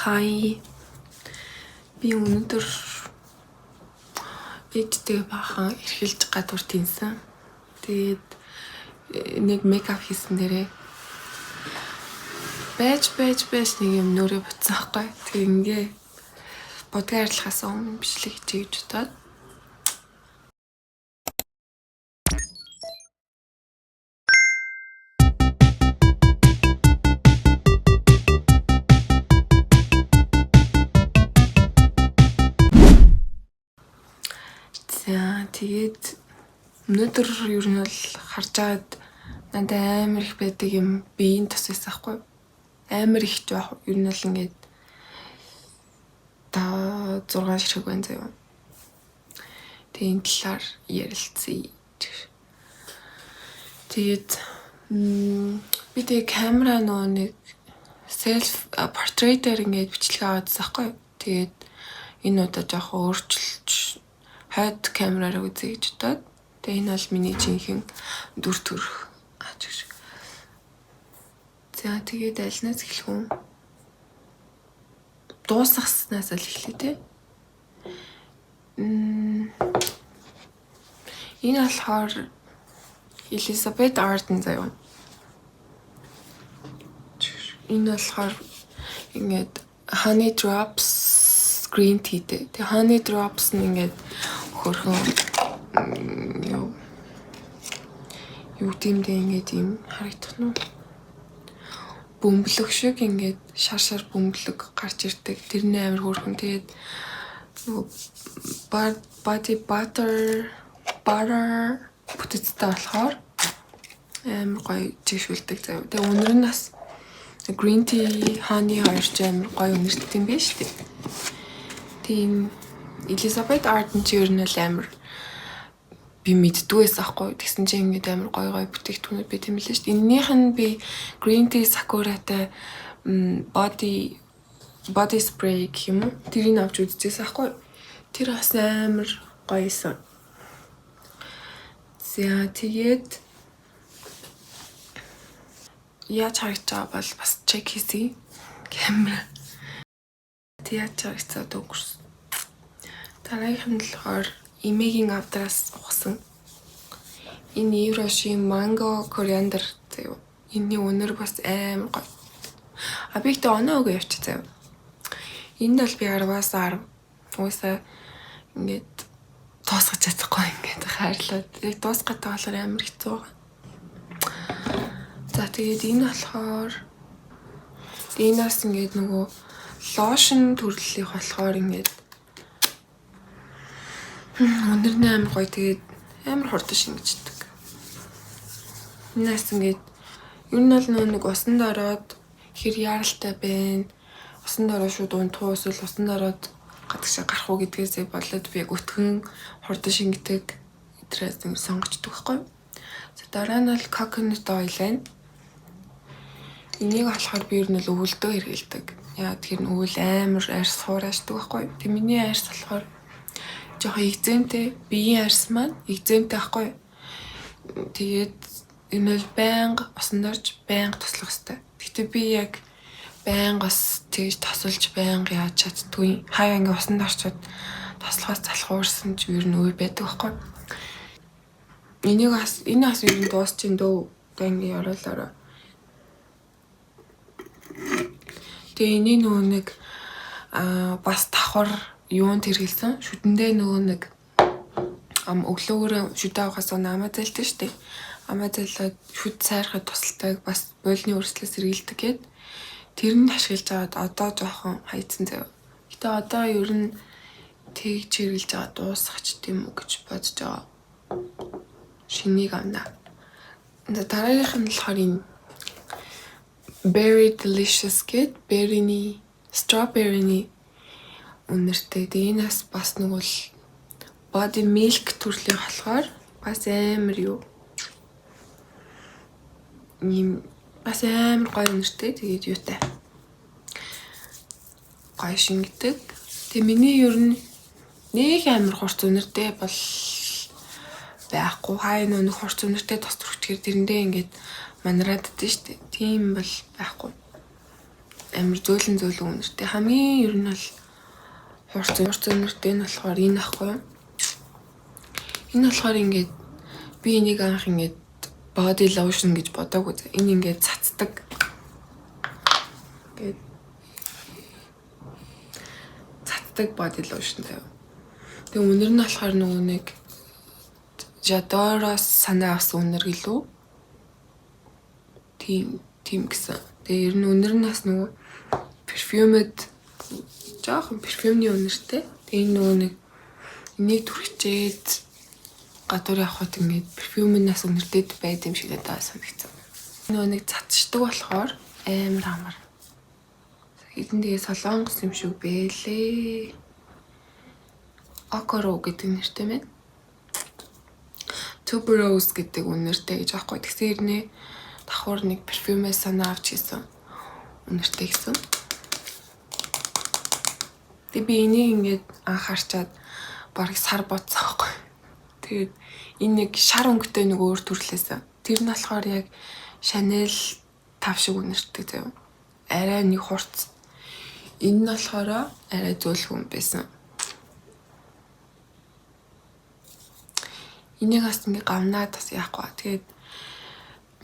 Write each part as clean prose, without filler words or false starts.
Хай. Би өнөөдөр ээжтэй бахан эрхэлж гадуур тинсэн. Тэгээд нэг мейкап хийсэн дээрээ байж нэг юм нөрөө буцсан байхгүй. Тэг ингээ бодгийн арилгахаас өмнө бичлэг хийж бодоод тэгээд өнөөдөр ер нь бол харж байгаад надад амар их байдаг юм биеийн тус байсан байхгүй. Амар их жоох ер нь бол ингээд 6 ширхэг байна заяа. Тэгээ энэ талаар ярилцъя. Тэгээд би тэгээ камера нэг self portrait-ээр ингээд бичлэг аваадсан байхгүй. Тэгээд энэ удаа жоох өөрчилж хойд камераар үзье гэж бодоод. Тэгээ энэ бол миний жинхэнэ дүр төрх аач гэж. За тэгээд альнаас эхлэх үү? Дуусгаснаас л эхлэе те. Энэ болохоор Elizabeth Arden заяа. Энэ болохоор ингээд honey drops green tea дээ. Тэгээ honey drops нь ингээд хөрхөн юу гэмдэ ингээд юм харагдах нь бөмбөлөг шиг ингээд шар бөмбөлөг гарч ирдэг. Тэрний амар хөрхөн. Тэгээд body butter бүтцтэй болохоор амар гоё жишүүлдэг заяа. Тэгээ өнөр нь бас green tea, honey хоёрч амар гоё үнэртэй юм байна шүү дээ. Тийм Elizabeth Arden ч ер нь л амар би мэддгүй байсан аахгүй. Тэгсэн чинь ингээд амар гоё бүтээгдэхүүнүүд байт юм лээ шүү дээ. Эннийх нь би green tea sakura-тай body spray гэх юм уу? Тэрийг авч үзчихсэн аахгүй. Тэр бас амар гоёсэн. За тэгээд яаж харагдаж байгаа бол бас чек хийсэй. Камера. Тэгээд харагдаад өгсөн. Дараагийнх нь болохоор Имэгийн авдраас ухсан. Энэ Еврошийн манго кориандр заяа. Энэний өнөр бас амар гоё. Би ихтэй оноо өгөө явчих заяа. Энд бол би 10-аас 10. Уусаа ингээд дуусгаж чадахгүй ингээд хайрлаад. Яг дуусгатай болохоор амар хэцүү байгаа. За тэгээд энэ болохоор энэс ингээд нөгөө лошн төрлөх болохоор ингээд өнөр нь амар гоё. Тэгээд амар хурдан шингэждэг. Энэс ингээд ер нь бол нэг усанд ороод хэр яаралтай байна. Усанд ороод шууд унтах уу эсвэл усанд ороод гадагшаа гарах уу гэдгээсээ болоод би яг өтгөн хурдан шингэдэг идрээс ингэ сонгочдөг байхгүй. За дараа нь бол coconut oil байна. Энийг болохоор би ер нь л өвөлдөө хэрэгэлдэг. Яа тэгэхээр нь өвөл амар арьс хураашдаг байхгүй. Тэг миний арьс болохоор жоохон экземтэй, биеийн арьс маань экземтэй байхгүй. Тэгээд энэ бол байнга усанд орж байнга туслах хэрэгтэй. Гэхдээ би яг байнга бас тэгж тосолж байнга яаж чаддгүй. Хаяа ингээ усанд орчод тослохоос залхуурсан ч ер нь үе байдаг байхгүй. Энэ бас ер нь дуусчин дөө. Тэг ингээ яруулаараа. Тэгээ энэ нөгөө нэг бас давхар юунд хэрэгэлсэн. Шүдэндээ нөгөө нэг өглөөгөр шүдэ авахаас амаа зайлтай штеп. Амаа зайлаад шүд сайрахад тусалдаг бас боолны өрслөөс хэрэгэлдэг гээд тэр нь ашиглаж аваад одоо жоохон хайцсан заяа. Гэтэ одоо ер нь тэгж хэрэгэлж байгаа дуусгач тийм үү гэж бодож байгаа. Шинийг авна. Дараагийнх нь болохоор энэ Berry Delicious гээд berry-ний strawberry-ний үнэртэй. Энэс бас нэг бол body milk төрлийн болохоор бас амар юу. Ийм бас амар гоё үнэртэй. Тэгээд юутай. Гоё шингэдэг. Тэгээ миний ер нь нэг амар хурц үнэртэй бол байхгүй. Хай нэг хурц үнэртэй тос төрчихээр тэрэндээ ингээд манараад дэ штэ. Тийм бол байхгүй. амар зөөлөн үнэртэй. Хамгийн ер нь бол хурц үнэртэй нь болохоор энэ ахгүй юу? Энэ болохоор ингээд би энийг анх ингээд body lotion гэж бодоагүй. Энэ ингээд цацдаг. Ингээд цацдаг body lotion заяа. Тэгээ үнэр нь болохоор нөгөө нэг J'adore санаа авсан үнэр гэлөө. Тийм гэсэн. Тэгээ ер нь үнэр нь бас нөгөө перфьюмэд жоохон перфьюмны үнэртэй. Тэгээ нөгөө нэг энийг түрхчээд гадуур явхад ингээд перфьюмнаас үнэртэй байд юм шиг надад санагдсан. Нөгөө нэг цацшдаг болохоор амар амар. Эдэн тэгээ солонгос юм шиг бэлээ. Акоро гэдэг нэртэй байна. Tuberose гэдэг үнэртэй гэж аахгүй. Тэгсээр нэ давхар нэг перфьюмээс санаа авч хийсэн үнэртэй гэсэн. Тэгээ би энийг ингээд анхаарчаад бараг сар бодсон аахгүй. Тэгээд энэ нэг шар өнгөтэй нэг өөр төрлөөсөн. Тэр нь болохоор яг Chanel 5 шиг үнэртэй заяа. Арай нэг хурц. Энэ нь болохоор арай зөөлхөн байсан. Энийг бас ингээ гавнаад бас яахгүй. Тэгээд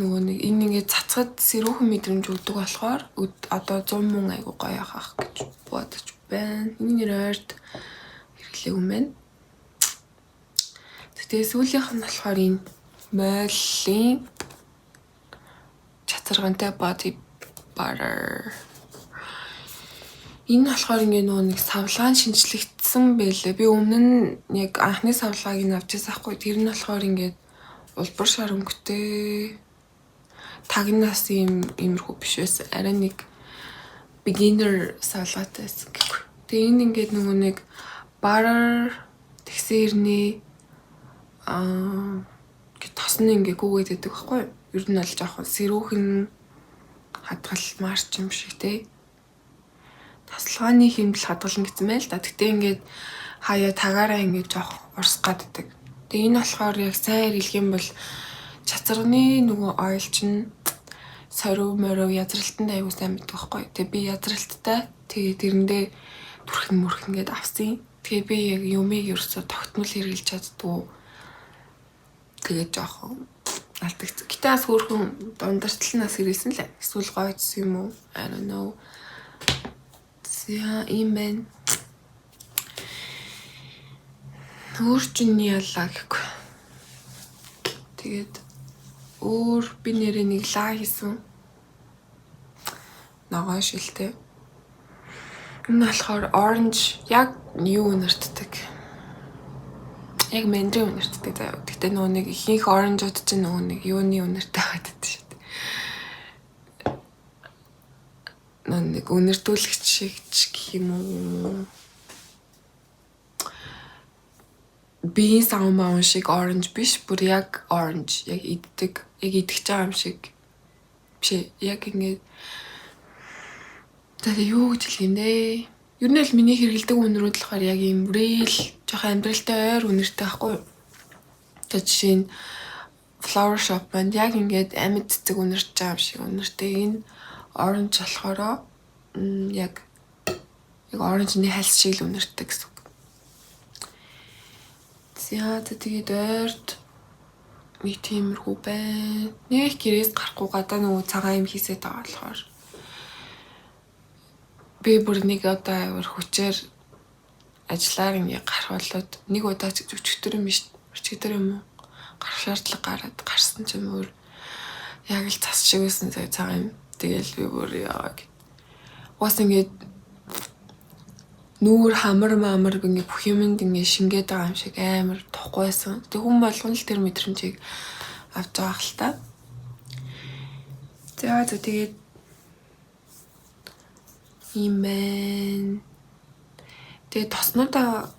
нөгөө нэг энэ ингээ цацгад сэрүүхэн мэдрэмж өгдөг болохоор одоо 100 мөн айгуу гоё яхах гэж бодож байна. Энэ нэр ойрд хэрэглэв юм байна. Тэгээд сүүлийнх нь болохоор энэ Moelis чацаргантай body butter. Энэ болохоор ингээ нөгөө нэг савлгаан шинжлэгдсэн байлээ. Би өмнө нь яг анхны савлгааг нь авч ирсэн хгүй. Тэр нь болохоор ингээд улбар шар өнгөтэй тагнаас иймэрхүү биш байсан. Арай нэг beginner савлгаатай байсан гэхгүй. Тэгээ энэ ингээд нөгөө нэг butter тэгсэрний тосны ингээ гүгээд байдаг байхгүй. Ер нь бол жоохон сэрүүхэн хадгал марч юм шиг те. Тасалгааны хэмжил хадгална гэсэн байл та. Гэтэ ингээд хаяа тагаараа ингээд жоох урс гаддаг. Тэгээ энэ болохоор яг сайн хэлэх юм бол чацарганы нөгөө ойл чинь сорив морив язралтанд аягүй сайн мэддэг байхгүй. Тэгээ би язралттай тэгээ тэрэндээ түрхэн ингээд авсан. Тэгээ би яг юмыг ерөөсө тогтмол хэрэгжилж чаддгүй. Тэгээ жоохон алдагц. Гэтэ бас хөөрхөн дундарталнаас ирсэн лээ. Эсвэл гойц юм уу? I don't know. Яа юм бэ? Өөрчнний яллаа гэхгүй. Тэгээд өөр би нэрээ нэг лаа хийсэн. Ногоо шилтэй. Энэ болохоор orange яг юу нэртдэг. Яг мандрин үнэртдэг заяа. Гэтэ нөгөө нэг ихэнх оранжууд чинь нөгөө нэг юуны үнэртэй байдаг шүү дээ. Нэг үнэртүүлэгч шиг гэх юм уу. Би саумаа шиг оранж биш, бүр яг оранж, яг иддэг, яг идэх байгаа юм шиг. Биш яг ингэ. Тэгээд юу гэж хэлэх юм бэ? Ер нь л миний хэрэгэлдэг үнэрүүд л болохоор яг юм real, жоохон амьдралтай ойр үнэртэй байхгүй юу? Тэгээд жишээ нь flower shop банд яг ингээд амьд цэцэг үнэрч байгаа юм шиг үнэртэй. Энэ orange болохоор яг оранжны хальс шиг л үнэртэй гэсэн үг. За тэгээд ойрд би тиймэрхүү байна. Нэг гэрээс гарахгүй гадаа нөгөө цагаан юм хийсээд байгаа болохоор би бүр нэг удаа авир хүчээр ажиллаар ингээ гарахлаад нэг удаа ч өчтөр юм биш. Өчтөр юм уу? Гарах шаардлага гараад гарсан ч юм уу. Яг л цас шиг байсан цагаан юм. Тэгэл би бүр яа бас ингээд нүүр хамар ингээ бүх юмд ингээ шингээд байгаа юм шиг амар тухгүйсэн. Тэг хүн болгон л тэр мэдрэмжийг авч байгаа хэл та. За тэгээд ийм байна. Тэгээд тоснуудаа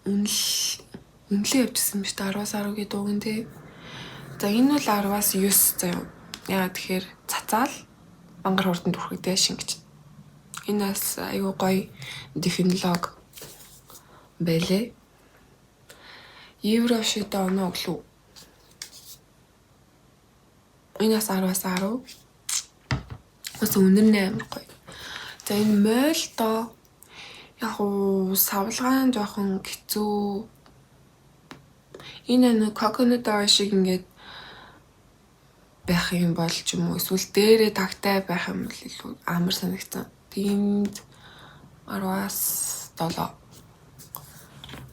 үнэлээ явьжсэн биш та 10-аас 10-гийн дууган тий. За энэ бол 10-аас 9 заяа. Яа тэгэхээр цацаал мангар хурдан түрхэгдээ шингэж. Энэ бас аюу гоё технологи байлээ. Евро шидэ оноо өглөө. Энэ бас 10-аас 10. Бас үнэр нь амар гоё. За энэ мойлдоо яг уу савлгаан жоохон хэцүү. Энэ нэг coconut oil шиг ингээд байх юм бол ч юм уу эсвэл дээрээ тагтай байх юм бол илүү амар санагдсан. Тиймд 10-аас 7.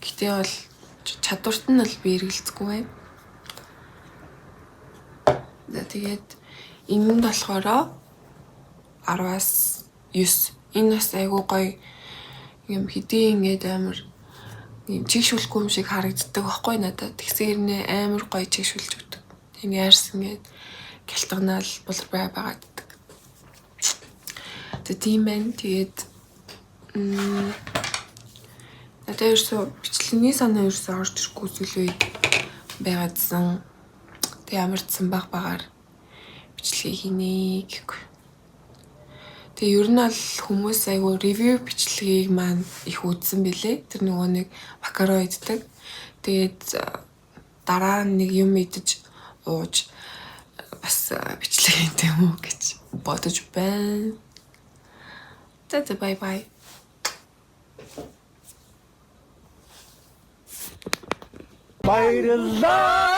Гэтэ бол чадварт нь бол би эргэлзэхгүй байна. За тэгээд энэ нь болохоор 10-аас 9. Энэ бас айгуу гоё юм хэдий ингээд амар юм чигшүүлэхгүй юм шиг харагддаг байхгүй надад. Тэгсээр нэ амар гоё чигшүүлж өгдөг. Тийм яарс ингээд гялтганаал болор байгаад. Тэ тийм байна. Тэгээд надад ерөөсөө бичлэгийн санаа ерөөсөө орж ирэхгүй зүйл байгаадсан. Тэг ямарчсан багаар бичлэг хийнэ гэхгүй. Тэг ер нь бол хүмүүс айгу ревю бичлэгийг маань их үзсэн бэлээ. Тэр нөгөө нэг макаро иддэг. Тэгээд дараа нэг юм идэж ууж бас бичлэг хийх юм уу гэж бодож байна. За бай бай. Баярлалаа.